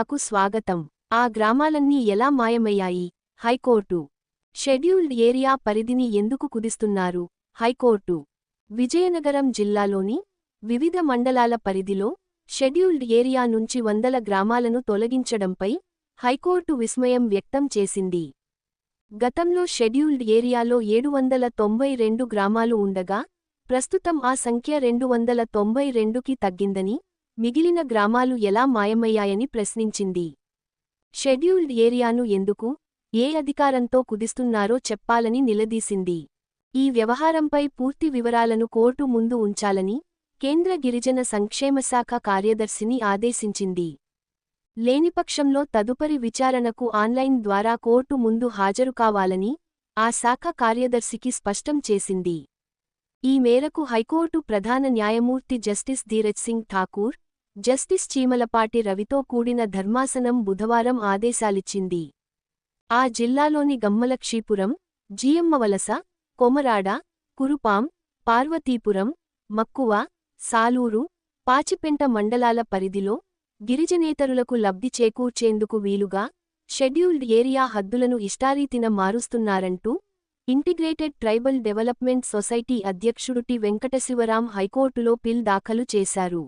మీడియాకు స్వాగతం. ఆ గ్రామాలన్నీ ఎలా మాయమయ్యాయి? హైకోర్టు షెడ్యూల్డ్ ఏరియా పరిధిని ఎందుకు కుదిస్తున్నారు? హైకోర్టు విజయనగరం జిల్లాలోని వివిధ మండలాల పరిధిలో షెడ్యూల్డ్ ఏరియా నుంచి వందల గ్రామాలను తొలగించడంపై హైకోర్టు విస్మయం వ్యక్తం చేసింది. గతంలో షెడ్యూల్డ్ ఏరియాలో 792 గ్రామాలు ఉండగా ప్రస్తుతం ఆ సంఖ్య 292కి తగ్గిందని, మిగిలిన గ్రామాలు ఎలా మాయమయ్యాయని ప్రశ్నించింది. షెడ్యూల్డ్ ఏరియాను ఎందుకు, ఏ అధికారంతో కుదిస్తున్నారో చెప్పాలని నిలదీసింది. ఈ వ్యవహారంపై పూర్తి వివరాలను కోర్టు ముందు ఉంచాలని కేంద్ర గిరిజన సంక్షేమశాఖ కార్యదర్శిని ఆదేశించింది. లేనిపక్షంలో తదుపరి విచారణకు ఆన్లైన్ ద్వారా కోర్టు ముందు హాజరుకావాలని ఆ శాఖ కార్యదర్శికి స్పష్టం చేసింది. ఈ మేరకు హైకోర్టు ప్రధాన న్యాయమూర్తి జస్టిస్ ధీరజ్ సింగ్ ఠాకూర్, జస్టిస్ చీమలపాటి రవితో కూడిన ధర్మాసనం బుధవారం ఆదేశాలిచ్చింది. ఆ జిల్లాలోని గమ్మలక్షీపురం, జియమ్మవలస, కొమరాడ, కురుపాం, పార్వతీపురం, మక్కువ, సాలూరు, పాచిపెంట మండలాల పరిధిలో గిరిజనేతరులకు లబ్ధి చేకూర్చేందుకు వీలుగా షెడ్యూల్డ్ ఏరియా హద్దులను ఇష్టారీతిన మారుస్తున్నారంటూ ఇంటిగ్రేటెడ్ ట్రైబల్ డెవలప్మెంట్ సొసైటీ అధ్యక్షుడు టి వెంకటశివరాం హైకోర్టులో పిల్ దాఖలు చేశారు.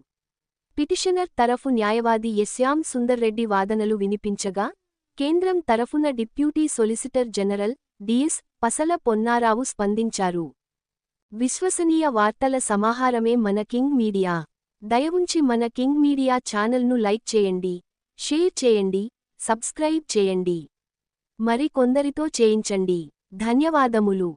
పిటిషనర్ తరఫు న్యాయవాది శ్యామ్ సుందర్ రెడ్డి వాదనలు వినిపించగా, కేంద్రం తరఫున డిప్యూటీ సొలిసిటర్ జనరల్ డిఎస్ పసల పొన్నారావు స్పందించారు. విశ్వసనీయ వార్తల సమాహారమే మన కింగ్ మీడియా. దయవుంచి మన కింగ్ మీడియా ఛానల్ను లైక్ చేయండి, షేర్ చేయండి, సబ్స్క్రైబ్ చేయండి. మరి కొందరితో చేయించండి. ధన్యవాదములు.